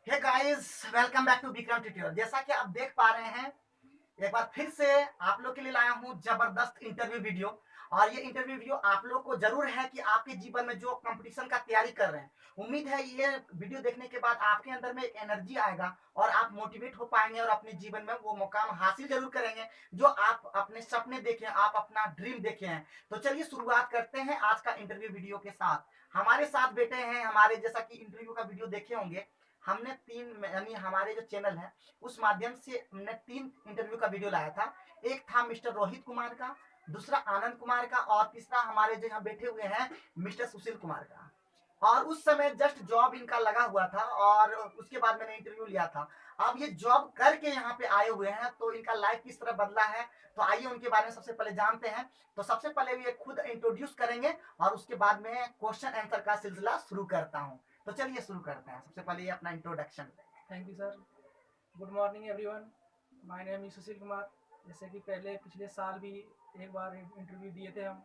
Hey guys, welcome back to Vikram tutorial. जैसा कि आप देख पा रहे हैं, एक बार फिर से आप लोग के लिए लाया हूं जबरदस्त इंटरव्यू वीडियो। और ये इंटरव्यू वीडियो आप लोग को जरूर है कि आपके जीवन में जो कंपटीशन का तैयारी कर रहे हैं, उम्मीद है ये वीडियो देखने के बाद आपके अंदर में एक एनर्जी आएगा और आप मोटिवेट हो पाएंगे और अपने जीवन में वो मुकाम हासिल जरूर करेंगे जो आप अपने सपने देखे हैं, आप अपना ड्रीम देखे हैं। तो चलिए शुरुआत करते हैं आज का इंटरव्यू वीडियो के साथ। हमारे साथ बैठे हैं, हमारे जैसा कि इंटरव्यू का वीडियो देखे होंगे, हमने तीन यानी हमारे जो चैनल है उस माध्यम से हमने तीन इंटरव्यू का वीडियो लाया था। एक था मिस्टर रोहित कुमार का, दूसरा आनंद कुमार का और तीसरा हमारे जो यहाँ बैठे हुए हैं मिस्टर सुशील कुमार का। और उस समय जस्ट जॉब इनका लगा हुआ था और उसके बाद मैंने इंटरव्यू लिया था। अब ये जॉब करके यहाँ पे आए हुए हैं तो इनका लाइफ किस तरह बदला है, तो आइए उनके बारे में सबसे पहले जानते हैं। तो सबसे पहले ये खुद इंट्रोड्यूस करेंगे और उसके बाद में क्वेश्चन आंसर का सिलसिला शुरू करता हूँ। तो चलिए शुरू करते हैं। सबसे पहले ये अपना इंट्रोडक्शन देंगे। Thank you sir. Good morning everyone. My name is Sushil Kumar. जैसे कि पहले पिछले साल भी एक बार इंटरव्यू दिए थे हम,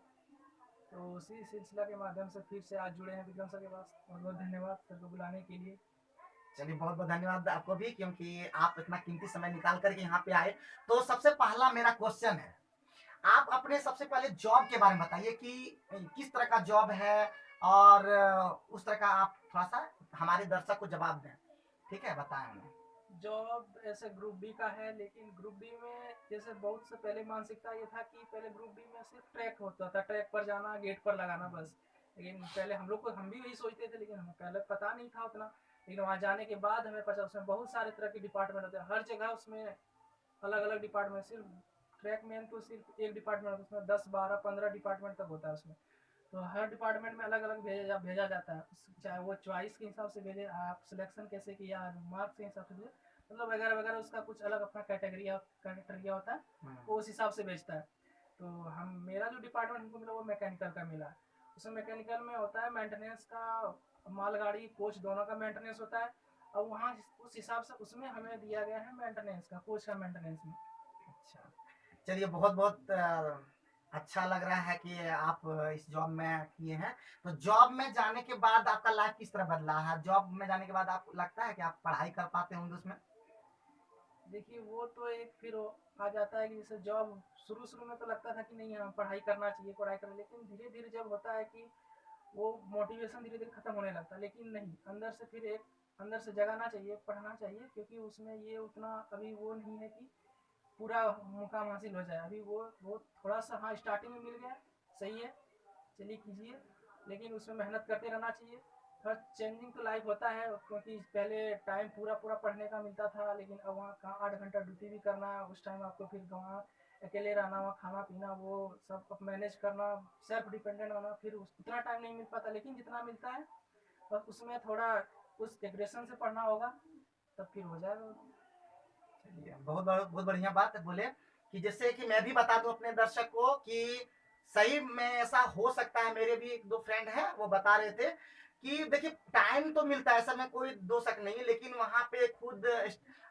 तो उसी सिलसिला के माध्यम से फिर से आज जुड़े हैं विक्रम सर के पास। बहुत बहुत धन्यवाद सर को बुलाने के लिए। चलिए बहुत बहुत धन्यवाद आपको भी, क्योंकि आप इतना कीमती समय निकाल करके यहाँ पे आए। तो सबसे पहला मेरा क्वेश्चन है, आप अपने सबसे पहले जॉब के बारे में बताइए कि किस तरह का जॉब है और उस तरह का आप थोड़ा सा हमारे दर्शक को जवाब दें। ठीक है, बताएं हमें। जॉब ऐसे ग्रुप डी का है, लेकिन ग्रुप डी में जैसे बहुत से पहले मानसिकता ये था कि पहले ग्रुप डी में सिर्फ ट्रैक होता था, ट्रैक पर जाना, गेट पर लगाना बस। लेकिन पहले हम भी यही सोचते थे, लेकिन हमें पहले पता नहीं था उतना। लेकिन वहाँ जाने के बाद हमें पता उसमें बहुत सारे तरह के डिपार्टमेंट होते हैं, हर जगह उसमें अलग अलग डिपार्टमेंट। सिर्फ ट्रैक मैन तो सिर्फ एक डिपार्टमेंट, उसमें 10 12 15 डिपार्टमेंट तक होता है उसमें। तो हर डिपार्टमेंट में अलग अलग भेजा जाता है, चाहे वो चॉइस के हिसाब से भेजे, आप सिलेक्शन कैसे किया, मार्क्स के हिसाब से भेजे, मतलब वगैरह वगैरह। उसका कुछ अलग अपना कैटेगरी होता है, वो उस हिसाब से भेजता है। तो हम मेरा जो डिपार्टमेंट हमको मिला वो मैकेनिकल का मिला। उसमें मैकेनिकल में होता है मेंटेनेंस का, मालगाड़ी कोच दोनों का मेंटेनेंस होता है। अब वहाँ उस हिसाब से उसमें हमें दिया गया है मेंटेनेंस का, कोच का मेंटेनेंस में। अच्छा, चलिए बहुत बहुत अच्छा लग रहा है कि आप इस जॉब में किए हैं। तो जॉब में जाने के बाद आपका लाइफ किस तरह बदला है? जॉब में जाने के बाद आपको लगता है कि आप पढ़ाई कर पाते होंगे उसमें? देखिए वो तो एक फिर आ जाता है कि जैसे जॉब शुरू शुरू में तो लगता था कि नहीं हम पढ़ाई करना चाहिए, पढ़ाई करना, लेकिन धीरे धीरे जब होता है कि वो मोटिवेशन धीरे धीरे खत्म होने लगता है। लेकिन नहीं, अंदर से फिर एक अंदर से जगाना चाहिए, पढ़ना चाहिए, क्योंकि उसमें ये उतना अभी वो नहीं है कि पूरा मुकाम हासिल हो जाए। अभी वो थोड़ा सा, हाँ, स्टार्टिंग में मिल गया, सही है, चलिए कीजिए, लेकिन उसमें मेहनत करते रहना चाहिए। थोड़ा चेंजिंग तो लाइफ होता है, क्योंकि पहले टाइम पूरा पूरा पढ़ने का मिलता था, लेकिन अब वहाँ कहाँ 8 घंटा ड्यूटी भी करना है, उस टाइम आपको फिर वहाँ अकेले रहना, वहाँ खाना पीना वो सब मैनेज करना, सेल्फ डिपेंडेंट होना, फिर उतना टाइम नहीं मिल पाता। लेकिन जितना मिलता है बस उसमें थोड़ा उस एग्रेशन से पढ़ना होगा, तब फिर हो जाएगा। चलिए बहुत बहुत बढ़िया बात बोले कि जैसे कि मैं भी बता दूं अपने दर्शक को कि सही में ऐसा हो सकता है। मेरे भी एक दो फ्रेंड हैं, वो बता रहे थे कि देखिए टाइम तो मिलता है, ऐसा में कोई दो शक नहीं है, लेकिन वहां पे खुद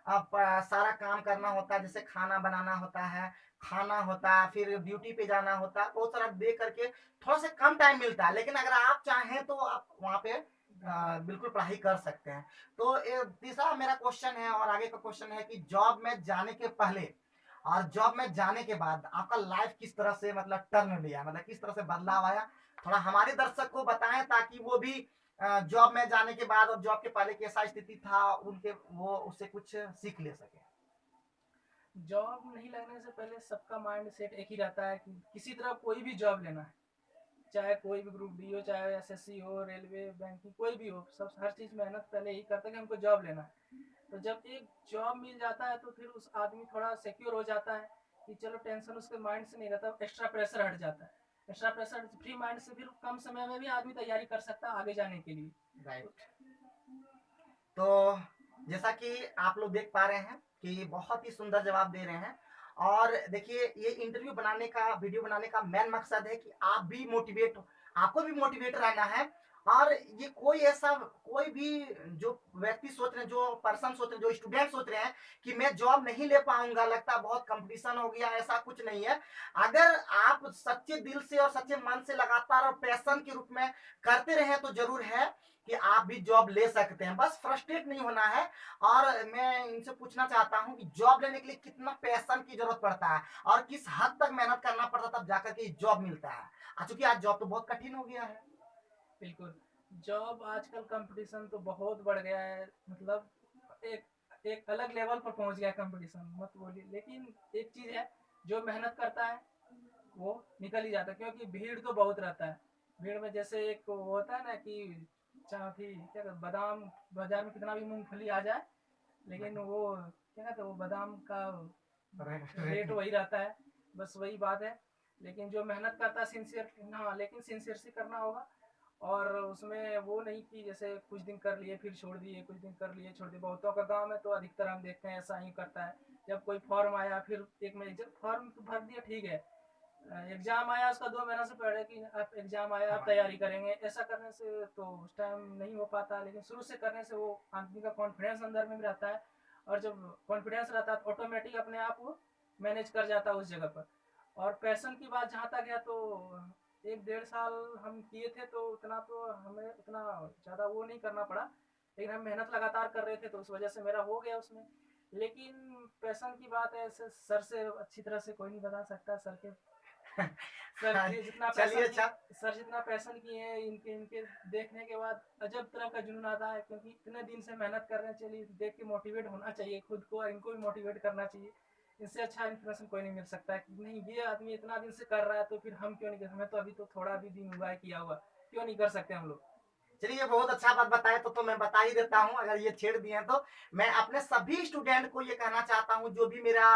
सारा काम करना होता है, जैसे खाना बनाना होता है, खाना होता है, फिर ड्यूटी पे जाना होता है, बहुत सारा दे करके थोड़ा सा कम टाइम मिलता है। लेकिन अगर आप चाहें तो आप वहां पे बिल्कुल पढ़ाई कर सकते हैं। तो तीसरा मेरा क्वेश्चन है और आगे का क्वेश्चन है कि जॉब में जाने के पहले और जॉब में जाने के बाद आपका लाइफ किस तरह से मतलब टर्न लिया, मतलब किस तरह से बदलाव आया, थोड़ा हमारे दर्शक को बताएं ताकि वो भी जॉब में जाने के बाद और जॉब के पहले कैसा स्थिति था उनके, वो उससे कुछ सीख ले सके। जॉब नहीं लगने से पहले सबका माइंड सेट एक ही रहता है कि किसी तरह कोई भी जॉब लेना है, चाहे कोई भी ग्रुप डी हो, चाहे एसएससी हो, रेलवे, बैंकिंग, कोई भी हो, सब हर चीज़ मेहनत पहले ही करता है कि हमको जॉब लेना है। तो जब एक जॉब मिल जाता है तो फिर उस आदमी थोड़ा सिक्योर हो जाता है कि चलो टेंशन उसके माइंड से नहीं रहता, एक्स्ट्रा प्रेशर हट जाता है। एक्स्ट्रा प्रेशर फ्री माइंड से फिर कम समय में भी आदमी तैयारी कर सकता है आगे जाने के लिए। तो राइट। तो जैसा कि आप लोग देख पा रहे हैं कि बहुत ही सुंदर जवाब दे रहे हैं। और देखिए ये इंटरव्यू बनाने का, वीडियो बनाने का मेन मकसद है कि आप भी मोटिवेट, आपको भी मोटिवेट रहना है और ये कोई भी जो व्यक्ति सोच रहे हैं, जो पर्सन सोच रहे हैं, जो स्टूडेंट सोच रहे हैं कि मैं जॉब नहीं ले पाऊंगा, लगता है बहुत कंपटीशन हो गया, ऐसा कुछ नहीं है। अगर आप सच्चे दिल से और सच्चे मन से लगातार और पैशन के रूप में करते रहे तो जरूर है कि आप भी जॉब ले सकते हैं, बस फ्रस्ट्रेट नहीं होना है। और मैं इनसे पूछना चाहता हूं कि जॉब लेने के लिए कितना पैशन की जरूरत पड़ता है और किस हद तक मेहनत करना पड़ता तब जाकर के जॉब मिलता है, चूंकि आज जॉब तो बहुत कठिन हो गया है। बिल्कुल। जॉब आजकल कंपटीशन तो बहुत बढ़ गया है, मतलब एक एक अलग लेवल पर पहुंच गया कंपटीशन, मत बोलिए। लेकिन एक चीज़ है, जो मेहनत करता है वो निकल ही जाता है, क्योंकि भीड़ तो बहुत रहता है। भीड़ में जैसे एक वो होता है ना कि चाँथी क्या कहते, बादाम बाजार में कितना भी मूंगफली आ जाए, लेकिन वो क्या कहते हैं, वो बादाम का रेट वही रहता है। बस वही बात है। लेकिन जो मेहनत करता है सिंसियर, हाँ, लेकिन सिंसियर से करना होगा। और उसमें वो नहीं कि जैसे कुछ दिन कर लिए फिर छोड़ दिए, कुछ दिन कर लिए छोड़ दिए। बहुतों का गांव में तो अधिकतर हम देखते हैं ऐसा ही करता है। जब कोई फॉर्म आया, फिर एक महीने जब फॉर्म तो भर दिया, ठीक है, एग्जाम आया उसका 2 महीना से पहले कि आप एग्जाम आया आप तैयारी करेंगे, ऐसा करने से तो उस टाइम नहीं हो पाता। लेकिन शुरू से करने से वो आदमी का कॉन्फिडेंस अंदर में भी रहता है, और जब कॉन्फिडेंस रहता है तो ऑटोमेटिक अपने आप वो मैनेज कर जाता है उस जगह पर। और पैशन की बात जहाँ तक है, तो 1 डेढ़ साल हम किए थे, तो उतना तो हमें उतना ज़्यादा वो नहीं करना पड़ा, लेकिन हम मेहनत लगातार कर रहे थे तो उस वजह से मेरा हो गया उसमें। लेकिन पैशन की बात है, ऐसे सर से अच्छी तरह से कोई नहीं बता सकता। सर के सर हाँ, के जितना चलिए पैशन की अच्छा। सर जितना पैशन किए हैं, इनके इनके देखने के बाद अजब तरह का जुनून आता है, क्योंकि इतने दिन से मेहनत कर रहे हैं। चलिए देख के मोटिवेट होना चाहिए खुद को, और इनको भी मोटिवेट करना चाहिए। इससे अच्छा इन्फ्लेशन कोई नहीं मिल सकता है कि नहीं, ये आदमी इतना दिन से कर रहा है तो फिर हम क्यों नहीं कर, हमें तो अभी तो थोड़ा भी दिन हुआ है किया हुआ, क्यों नहीं कर सकते हम लोग। चलिए ये बहुत अच्छा बात बताए, तो मैं बता ही देता हूँ, अगर ये छेड़ दिए तो मैं अपने सभी स्टूडेंट को ये कहना चाहता हूँ, जो भी मेरा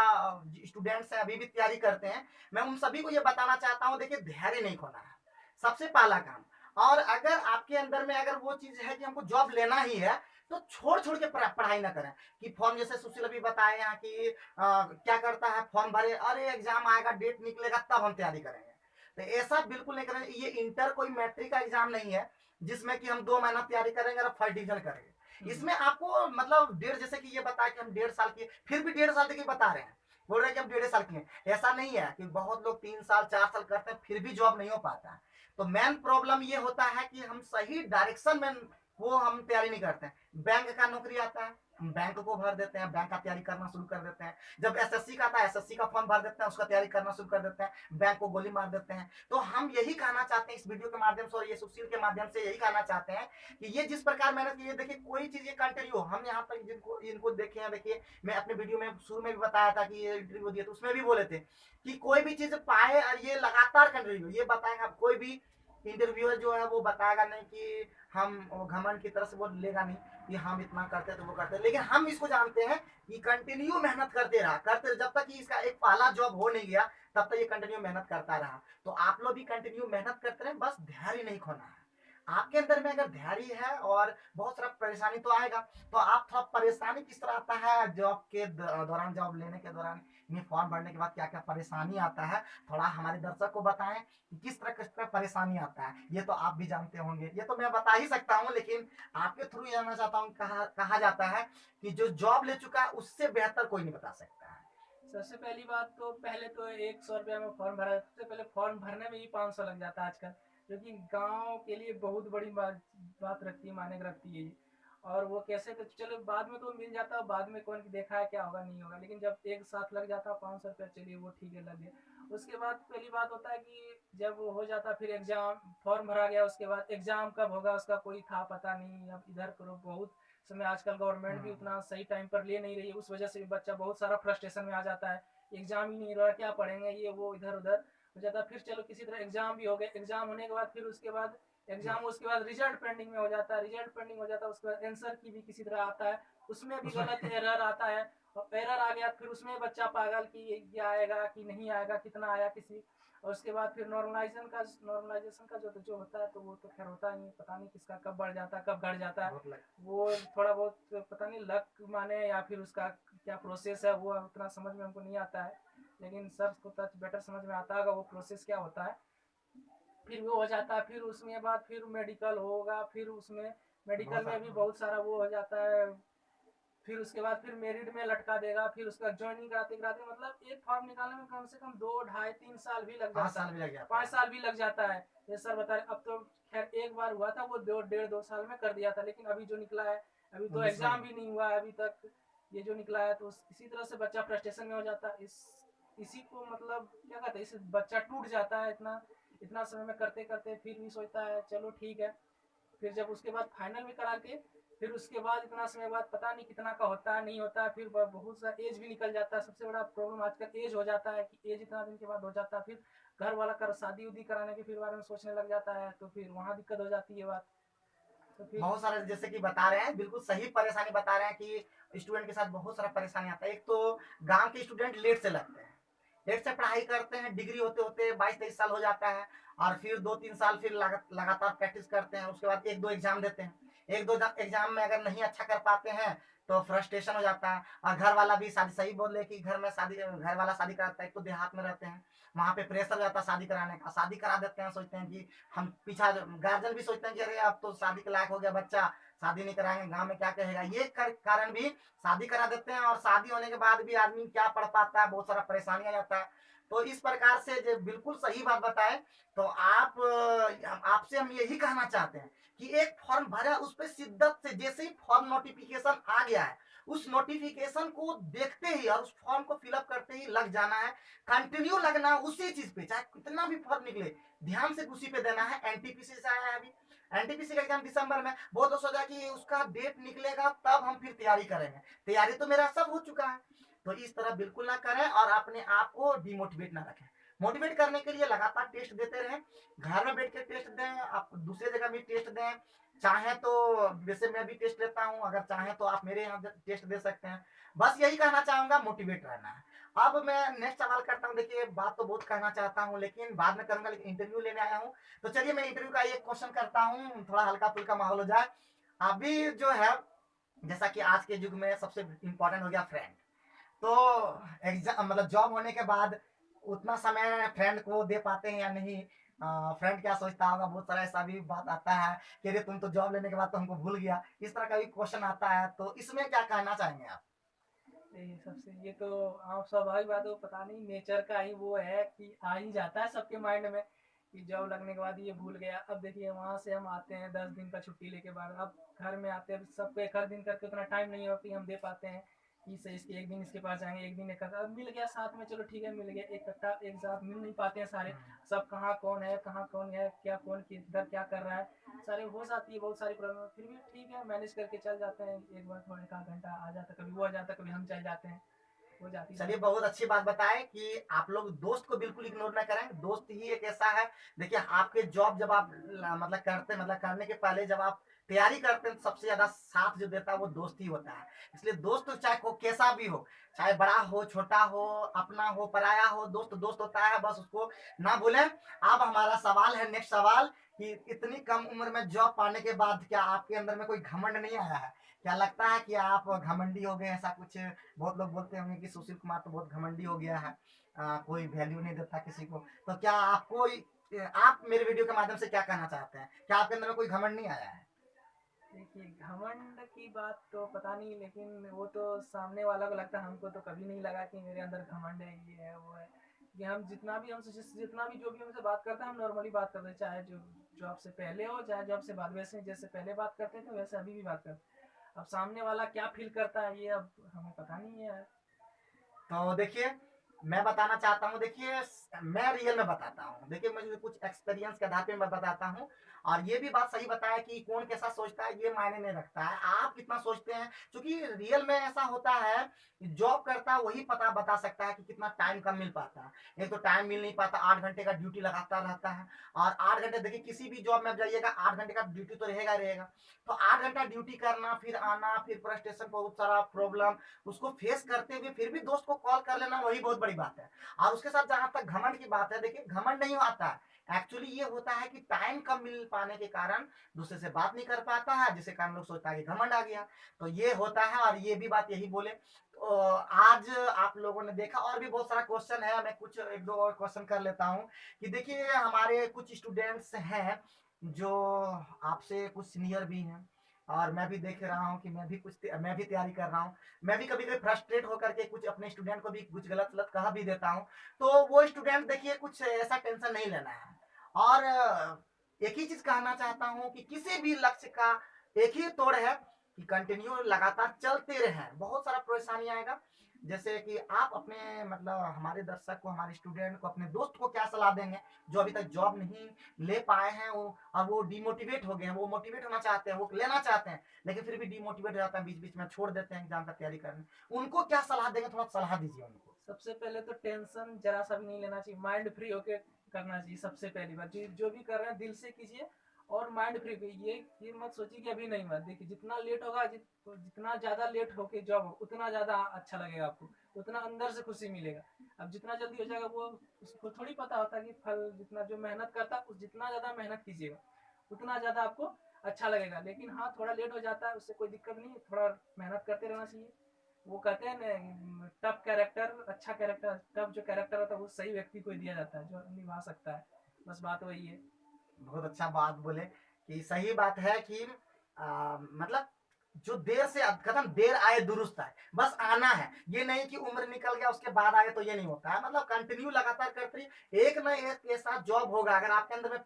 स्टूडेंट्स हैं अभी भी तैयारी करते हैं, मैं उन सभी को ये बताना चाहता हूँ, देखिए धैर्य नहीं खोना है, सबसे पहला काम। और अगर आपके अंदर में अगर वो चीज है कि हमको जॉब लेना ही है, तो छोड़ छोड़ के पढ़ाई ना करें। कि फॉर्म, जैसे सुशील अभी बताए यहाँ कि क्या करता है, फॉर्म भरे, अरे एग्जाम आएगा, डेट निकलेगा तब हम तैयारी करेंगे, तो ऐसा बिल्कुल नहीं करें। ये इंटर कोई मैट्रिक का एग्जाम नहीं है जिसमें कि हम 2 महीना तैयारी करेंगे और फर्स्ट डिवीजन करेंगे। इसमें आपको मतलब डेढ़, जैसे कि ये बताया कि हम 1.5 साल की, फिर भी 1.5 साल तक ही बता रहे हैं, बोल रहे हैं कि हम 1.5 साल की हैं। ऐसा नहीं है कि बहुत लोग 3 साल 4 साल करते हैं फिर भी जॉब नहीं हो पाता है। तो मेन प्रॉब्लम ये होता है कि हम सही डायरेक्शन में वो हम तैयारी नहीं करते हैं। बैंक का नौकरी आता है, हम बैंक को भर देते हैं, बैंक का तैयारी करना शुरू कर देते हैं। जब एसएससी का आता है, एसएससी का फॉर्म भर देते हैं, उसका तैयारी करना शुरू कर देते हैं, बैंक को गोली मार देते हैं। तो हम यही कहना चाहते हैं इस वीडियो के माध्यम से और ये सुशील के माध्यम से यही कहना चाहते हैं कि ये जिस प्रकार मेहनत की है, देखिए कोई चीज ये कंटिन्यू, हम यहाँ तक जिनको इनको देखे हैं, देखिए मैं अपने वीडियो में शुरू में भी बताया था कि ये इंटरव्यू दिया तो उसमें भी बोले थे कि कोई भी चीज पाए और ये लगातार कंटिन्यू, ये बताएंगे कोई भी इंटरव्यूअर जो है वो बताएगा नहीं कि हम घमंड की तरह से वो लेगा नहीं कि हम इतना करते तो वो करते, लेकिन हम इसको जानते हैं कि कंटिन्यू मेहनत करते रहा, करते जब तक कि इसका एक पहला जॉब हो नहीं गया तब तक ये कंटिन्यू मेहनत करता रहा। तो आप लोग भी कंटिन्यू मेहनत करते रहे, बस धैर्य नहीं खोना है। आपके अंदर में अगर धैर्य है और बहुत सारा परेशानी तो आएगा, तो आप थोड़ा परेशानी किस तरह आता है जॉब के दौरान, जॉब लेने के दौरान, ये फॉर्म भरने के बाद क्या क्या परेशानी आता है, थोड़ा हमारे दर्शक को बताएं कि किस तरह परेशानी आता है। ये तो आप भी जानते होंगे, ये तो मैं बता ही सकता हूँ, लेकिन आपके थ्रू जानना चाहता हूँ। कहा जाता है कि जो जॉब ले चुका है उससे बेहतर कोई नहीं बता सकता है। सबसे पहली बात तो पहले तो 100 रुपया में फॉर्म भरा, सबसे पहले फॉर्म भरने में ही 500 लग जाता है आजकल, जो कि गांव के लिए बहुत बड़ी बात रखती है, मायने रखती है ये। और वो कैसे, तो चलो बाद में तो मिल जाता है, बाद में कौन देखा है क्या होगा नहीं होगा, लेकिन जब एक साथ लग जाता है 500 रुपया, चलिए वो ठीक है, लग गया। उसके बाद पहली बात होता है कि जब वो हो जाता फिर एग्जाम, फॉर्म भरा गया, उसके बाद एग्जाम कब होगा उसका कोई था पता नहीं, अब इधर करो बहुत समय, आजकल गवर्नमेंट भी उतना सही टाइम पर ले नहीं रही है, उस वजह से भी बच्चा बहुत सारा फ्रस्ट्रेशन में आ जाता है। एग्जाम ही नहीं रहा, क्या पढ़ेंगे, ये वो इधर उधर हो जाता है। फिर चलो किसी तरह एग्जाम भी हो गए, एग्जाम होने के बाद फिर उसके बाद एग्जाम, उसके बाद रिजल्ट पेंडिंग में हो जाता है, रिजल्ट पेंडिंग हो जाता है, उसके बाद आंसर की भी किसी तरह आता है, उसमें भी गलत एरर आता है। और एरर आ गया फिर उसमें बच्चा पागल कि ये आएगा कि नहीं आएगा, कितना आया किसी। और उसके बाद फिर नॉर्मलाइजेशन का जो होता है, तो वो तो खैर होता ही है, पता नहीं किसका कब बढ़ जाता है कब घट जाता है। वो थोड़ा बहुत पता नहीं लक माने या फिर उसका क्या प्रोसेस है, वो उतना समझ में हमको नहीं आता है, लेकिन सर को टच बेटर समझ में आता होगा वो प्रोसेस क्या होता है। फिर वो हो जाता है, फिर उसमें बाद फिर मेडिकल होगा, फिर उसमें मेडिकल में भी बहुत सारा वो हो जाता है, फिर उसके बाद फिर मेरिट में लटका देगा, फिर उसका ज्वाइनिंग कराते कराते मतलब एक फॉर्म निकालने में कम से कम 2 ढाई 3 साल भी लग 5 जाता साल है, भी लग जाता 5 साल भी लग जाता है। ये सर बता रहे, अब तो खैर एक बार हुआ था वो 2 1.5 2 साल में कर दिया था, लेकिन अभी जो निकला है, अभी है तो 19 एग्जाम में। भी नहीं हुआ है अभी तक, ये जो निकला है, तो इसी तरह से बच्चा फ्रस्ट्रेशन में हो जाता है। इसी को मतलब क्या कहते हैं, इस बच्चा टूट जाता है, इतना इतना समय में करते करते फिर भी सोचता है चलो ठीक है, फिर जब उसके बाद फाइनल में करा के, फिर उसके बाद इतना समय बाद पता नहीं कितना का होता है नहीं होता है, फिर बहुत सा एज भी निकल जाता है। सबसे बड़ा प्रॉब्लम आजकल एज हो जाता है कि एज इतना दिन के बाद हो जाता है, फिर घर वाला कर शादी उदी कराने के फिर बारे में सोचने लग जाता है, तो फिर वहाँ दिक्कत हो जाती है बात। तो फिर बहुत सारे जैसे कि बता रहे हैं, बिल्कुल सही परेशानी बता रहे हैं कि स्टूडेंट के साथ बहुत सारा परेशानी आता है। एक तो गांव के स्टूडेंट लेट से लगते हैं, लेट से पढ़ाई करते हैं, डिग्री होते होते 22-23 साल हो जाता है, और फिर 2-3 साल फिर लगातार प्रैक्टिस करते हैं, उसके बाद 1-2 एग्जाम देते हैं। 1-2 एग्जाम में अगर नहीं अच्छा कर पाते हैं तो फ्रस्ट्रेशन हो जाता है। और घर वाला भी शादी, सही बोले कि घर में शादी, घर वाला शादी कराता है, एक तो देहात में रहते हैं, वहाँ पे प्रेशर रहता है शादी कराने का, शादी करा देते हैं, सोचते हैं कि हम पीछा, गार्जियन भी सोचते हैं कि अरे अब तो शादी के लायक हो गया बच्चा, शादी नहीं कराएंगे, गांव में क्या कहेगा, ये कारण भी शादी करा देते हैं। और शादी होने के बाद भी आदमी क्या पढ़ पाता है, बहुत सारा परेशानी आ जाता है। तो इस प्रकार से जो बिल्कुल सही बात बताए, तो आपसे हम यही कहना चाहते हैं कि एक फॉर्म भरा, उस पर शिद्दत से, जैसे ही फॉर्म नोटिफिकेशन आ गया है, उस नोटिफिकेशन को देखते ही और उस फॉर्म को फिलअप करते ही लग जाना है, कंटिन्यू लगना उसी चीज पे, चाहे कितना भी फॉर्म निकले, ध्यान से उसी पे देना है। एनटीपीसी से आया है अभी, एनटीपीसी का एग्जाम दिसंबर में, बहुत लोग सोचा कि उसका डेट निकलेगा तब हम फिर तैयारी करेंगे, तैयारी तो मेरा सब हो चुका है। तो इस तरह बिल्कुल ना करें और अपने आप को डिमोटिवेट ना रखें। मोटिवेट करने के लिए लगातार टेस्ट देते रहें, घर में बैठ के टेस्ट दें, आप दूसरे जगह भी टेस्ट दें, चाहे तो जैसे मैं भी टेस्ट लेता हूँ, अगर चाहे तो आप मेरे यहाँ टेस्ट दे सकते हैं। बस यही कहना चाहूंगा, मोटिवेट रहना है। अब मैं नेक्स्ट सवाल करता हूँ। देखिए बात तो बहुत कहना चाहता हूँ लेकिन बाद में करूंगा, लेकिन इंटरव्यू लेने आया हूँ, तो चलिए मैं इंटरव्यू का एक क्वेश्चन करता हूँ, थोड़ा हल्का फुल्का माहौल हो जाए। अभी जो है, जैसा कि आज के युग में सबसे इम्पोर्टेंट हो गया फ्रेंड, तो एग्जाम मतलब जॉब होने के बाद उतना समय फ्रेंड को दे पाते हैं या नहीं, फ्रेंड क्या सोचता होगा, बहुत सारा ऐसा भी बात आता है कि अरे तुम तो जॉब लेने के बाद तो हमको भूल गया, इस तरह का भी क्वेश्चन आता है, तो इसमें क्या कहना चाहेंगे आप? ये तो आप स्वाभाविक बात है, पता नहीं नेचर का ही वो है कि आ ही जाता है सबके माइंड में कि जॉब लगने के बाद ये भूल गया। अब देखिए वहां से हम आते हैं 10 दिन का छुट्टी लेके बाद, अब घर में आते हैं, सबको एक हर दिन करके उतना टाइम नहीं होता कि हम दे पाते हैं कि से इसके एक दिन इसके पास जाएंगे, एक दिन एक अब मिल गया साथ में, चलो ठीक है मिल गया, एक साथ मिल नहीं पाते हैं सारे, सब कहाँ कौन है, कहाँ कौन है, क्या कौन किधर क्या कर रहा है, सारे हो जाती है बहुत सारी प्रॉब्लम, फिर भी ठीक है मैनेज करके चल जाते हैं। एक बार थोड़ा एक आध घंटा आ जाता है, कभी वो आ जाता है, कभी हम चल जाते हैं, हो जाती चलिए बात। बहुत अच्छी बात बताएं कि आप लोग दोस्त को बिल्कुल इग्नोर ना करें, दोस्त ही एक ऐसा है। देखिए आपके जॉब जब आप मतलब करते, मतलब करने के पहले जब आप तैयारी करते हैं, तो सबसे ज्यादा साथ जो देता है वो दोस्त ही होता है। इसलिए दोस्त चाहे को कैसा भी हो, चाहे बड़ा हो छोटा हो, अपना हो पराया हो, दोस्त दोस्त होता है, बस उसको ना भूलें। अब हमारा सवाल है, नेक्स्ट सवाल, कि इतनी कम उम्र में जॉब पाने के बाद क्या आपके अंदर में कोई घमंड नहीं आया है? क्या लगता है कि आप घमंडी हो गए, ऐसा कुछ? बहुत लोग बोलते होंगे कि सुशील कुमार तो बहुत घमंडी हो गया है, कोई वैल्यू नहीं देता किसी को। तो क्या आपको, आप मेरे वीडियो के माध्यम से क्या कहना चाहते हैं, क्या आपके अंदर में कोई घमंड नहीं आया है? देखिए घमंड की बात तो पता नहीं, लेकिन वो तो सामने वाला को लगता है, हमको तो कभी नहीं लगा कि मेरे अंदर घमंड है, ये है वो है। कि हम जितना भी जितना भी जो भी हमसे बात करता है हम नॉर्मली बात करते हैं, चाहे जो जॉब से पहले हो चाहे जॉब से बाद, वैसे जैसे पहले बात करते थे वैसे अभी भी बात करते हैं। अब सामने वाला क्या फील करता है ये अब हमें पता नहीं है। तो देखिए मैं बताना चाहता हूँ, देखिए मैं रियल में बताता हूँ, देखिए मुझे कुछ एक्सपीरियंस के आधार पे मैं बताता हूँ। और ये भी बात सही बताया कि कौन कैसा सोचता है ये मायने नहीं रखता है, आप कितना सोचते हैं, क्योंकि रियल में ऐसा होता है, जॉब करता है वही पता बता सकता है कि कितना टाइम कम मिल पाता है। एक तो टाइम मिल नहीं पाता, 8 घंटे का ड्यूटी लगातार रहता है, और 8 घंटे, देखिए किसी भी जॉब में जाइएगा 8 घंटे का ड्यूटी तो रहेगा रहेगा। तो 8 घंटा ड्यूटी करना, फिर आना, फिर फ्रस्ट्रेशन, बहुत सारा प्रॉब्लम, उसको फेस करते हुए फिर भी दोस्त को कॉल कर लेना, वही बहुत बड़ी बात है। और उसके साथ जहां तक घमंड की बात है, देखिए घमंड नहीं आता है, एक्चुअली ये होता है कि टाइम कम मिल पाने के कारण दूसरे से बात नहीं कर पाता है, जिसके कारण लोग सोचता है कि घमंड आ गया। तो ये होता है, और ये भी बात यही बोले। तो आज आप लोगों ने देखा, और भी बहुत सारा क्वेश्चन है, मैं कुछ एक दो और क्वेश्चन कर लेता हूँ कि देखिए हमारे कुछ स्टूडेंट्स हैं जो आपसे कुछ सीनियर भी हैं, और मैं भी देख रहा हूँ कि मैं भी तैयारी कर रहा हूँ। मैं भी कभी कभी फ्रस्ट्रेट होकर के कुछ अपने स्टूडेंट को भी कुछ गलत गलत कहा भी देता हूँ। तो वो स्टूडेंट देखिए कुछ ऐसा टेंशन नहीं लेना है, और एक ही चीज कहना चाहता हूँ कि किसी भी लक्ष्य का एक ही तोड़ है कि कंटिन्यू लगातार चलते रहें। बहुत सारा परेशानी आएगा, जैसे कि आप अपने मतलब हमारे दर्शक को, हमारे स्टूडेंट को, अपने दोस्त को क्या सलाह देंगे जो अभी तक जॉब नहीं ले पाए हैं, वो और वो डिमोटिवेट हो गए हैं, वो मोटिवेट होना चाहते हैं, वो लेना चाहते हैं, लेकिन फिर भी डिमोटिवेट हो जाते हैं, बीच बीच में छोड़ देते हैं एग्जाम का तैयारी करने। उनको क्या सलाह देंगे, थोड़ा सलाह दीजिए उनको। सबसे पहले तो टेंशन जरा सा भी नहीं लेना चाहिए, माइंड फ्री होके करना चाहिए। सबसे पहली बात, जो भी कर रहे हैं दिल से कीजिए और माइंड फ्री। ये मत सोचिए कि अभी नहीं हुआ। देखिए जितना लेट होगा, जितना ज्यादा लेट होके जॉब हो, उतना ज्यादा अच्छा लगेगा आपको, उतना अंदर से खुशी मिलेगा। अब जितना जल्दी हो जाएगा वो उसको थोड़ी पता होता कि फल जितना जो मेहनत करता है, जितना ज्यादा मेहनत कीजिएगा उतना ज्यादा आपको अच्छा लगेगा। लेकिन हाँ, थोड़ा लेट हो जाता है, उससे कोई दिक्कत नहीं, थोड़ा मेहनत करते रहना चाहिए। वो कहते हैं ना, टफ कैरेक्टर अच्छा कैरेक्टर, टफ जो कैरेक्टर होता है वो सही व्यक्ति को ही दिया जाता है जो निभा सकता है। बस बात वही है। बहुत अच्छा बात बोले कि सही बात है कि मतलब जो देर से कदम देर आए दुरुस्त आए, बस आना है। ये नहीं कि उम्र निकल गया उसके बाद आए, तो ये नहीं होता है। मतलब कंटिन्यू लगातार करते रहिए, एक ना एक ऐसा जॉब होगा। अगर आपके अंदर में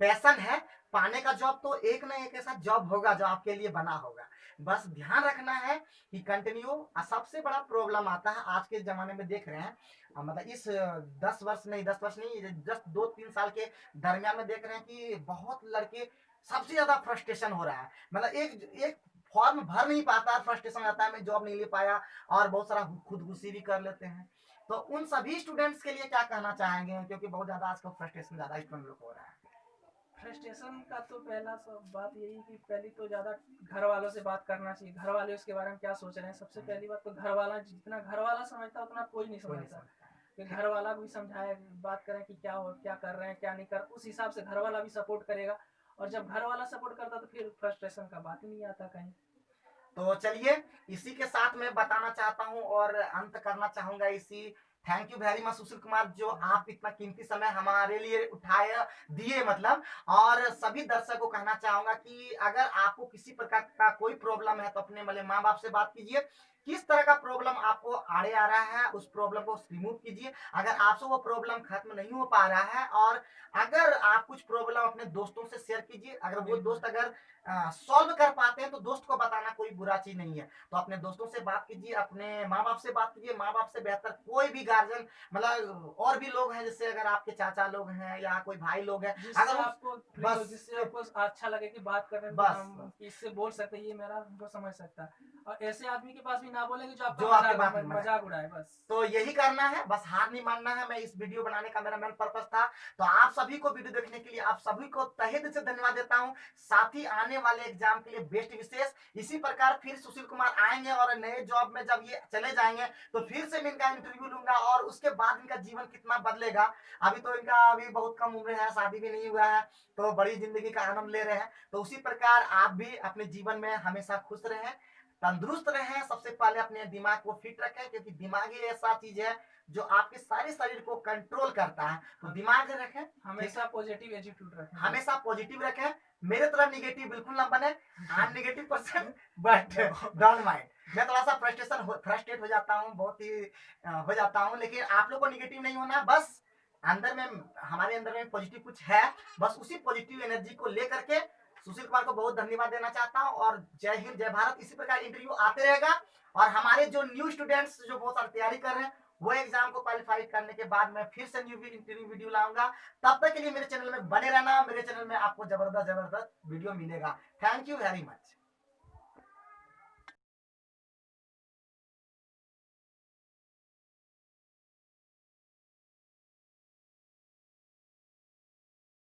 पैशन है पाने का जॉब, तो एक ना एक ऐसा जॉब होगा जो आपके लिए बना होगा। बस ध्यान रखना है कि कंटिन्यू। सबसे बड़ा प्रॉब्लम आता है आज के जमाने में, देख रहे हैं मतलब इस 10 वर्ष नहीं, जस्ट 2-3 साल के दरमियान में देख रहे हैं कि बहुत लड़के सबसे ज्यादा फ्रस्ट्रेशन हो रहा है। मतलब एक एक फॉर्म भर नहीं पाता, फ्रस्ट्रेशन आता है मैं जॉब नहीं ले पाया, और बहुत सारा खुदकुशी भी कर लेते हैं। तो उन सभी स्टूडेंट्स के लिए क्या कहना चाहेंगे, क्योंकि बहुत ज्यादा आजकल फ्रस्ट्रेशन ज्यादा स्टूडेंट लोग हो रहा है। फ्रस्ट्रेशन का तो पहला सब बात यही कि पहली तो ज्यादा घर वालों से बात करना चाहिए। घर वाले उसके बारे में क्या सोच रहे हैं, सबसे पहली बात तो घर वाला, जितना घर वाला समझता उतना कोई नहीं कोई नहीं समझता। समझता है। कि घर वाला को भी समझाए, बात करें कि क्या कर रहे हैं क्या नहीं कर, उस हिसाब से घर वाला भी सपोर्ट करेगा। और जब घर वाला सपोर्ट करता तो फिर फ्रस्ट्रेशन का बात ही नहीं आता कहीं। तो चलिए, इसी के साथ मैं बताना चाहता हूँ और अंत करना चाहूंगा इसी। Thank you very much Sushil Kumar, जो आप इतना कीमती समय हमारे लिए उठाए दिए मतलब। और सभी दर्शक को कहना चाहूंगा कि अगर आपको किसी प्रकार का कोई प्रॉब्लम है तो अपने मतलब माँ बाप से बात कीजिए। किस तरह का प्रॉब्लम आपको आड़े आ रहा है, उस प्रॉब्लम को रिमूव कीजिए। अगर आपसे वो प्रॉब्लम खत्म नहीं हो पा रहा है, और अगर आप कुछ प्रॉब्लम अपने दोस्तों से शेयर कीजिए। अगर वो दोस्त अगर सॉल्व कर पाते हैं तो दोस्त को बताना कोई बुरा चीज नहीं है। तो अपने दोस्तों से बात कीजिए, अपने माँ बाप से बात कीजिए। माँ बाप से बेहतर कोई भी गार्जियन मतलब और भी लोग हैं, जैसे अगर आपके चाचा लोग हैं या कोई भाई लोग हैं, जिससे अगर आपको बस जिससे आपको अच्छा लगे कि बात करने में कि बस हम इससे बोल सकते हैं, ये मेरा हमको समझ सकता है। और ऐसे आदमी के पास भी ना बोलेंगे जो जो आपका आपके बात में मजाक उड़ाए बस। तो यही करना है, बस हार नहीं मानना है। मैं इस वीडियो बनाने का मेरा मेन पर्पस था। तो आप सभी को वीडियो देखने के लिए आप सभी को तहे दिल से धन्यवाद देता हूं। साथ ही आने वाले एग्जाम के लिए बेस्ट विशेष। इसी प्रकार फिर सुशील कुमार आएंगे और नए जॉब में जब ये चले जाएंगे तो फिर से मैं इनका इंटरव्यू लूंगा, और उसके बाद इनका जीवन कितना बदलेगा। अभी तो इनका अभी बहुत कम उम्र है, शादी भी नहीं हुआ है, तो बड़ी जिंदगी का आनंद ले रहे हैं। तो उसी प्रकार आप भी अपने जीवन में हमेशा खुश रहें, तंदुरुस्त रहें। सबसे पहले अपने दिमाग को फिट रखें, क्योंकि दिमाग ही ऐसा चीज है जो आपके सारे शरीर को कंट्रोल करता है। तो दिमाग रखें, हमेशा पॉजिटिव एटीट्यूड रखें, हमेशा पॉजिटिव रखें। मेरे तरह निगेटिव बिल्कुल ना बने। I am negative person but don't mind. मैं थोड़ा सा फ्रस्ट्रेट हो जाता हूँ, बहुत ही हो जाता हूँ, लेकिन आप लोग को निगेटिव नहीं होना। बस अंदर में, हमारे अंदर में पॉजिटिव कुछ है, बस उसी पॉजिटिव एनर्जी को लेकर के सुशील कुमार को बहुत धन्यवाद देना चाहता हूँ। और जय हिंद, जय भारत। इसी प्रकार इंटरव्यू आते रहेगा, और हमारे जो न्यू स्टूडेंट्स जो बहुत सारी तैयारी कर रहे हैं, वो एग्जाम को क्वालिफाई करने के बाद मैं फिर से न्यू इंटरव्यू वीडियो लाऊंगा। तब तक के लिए मेरे चैनल में बने रहना। मेरे चैनल में आपको जबरदस्त जबरदस्त वीडियो मिलेगा। Thank you very much.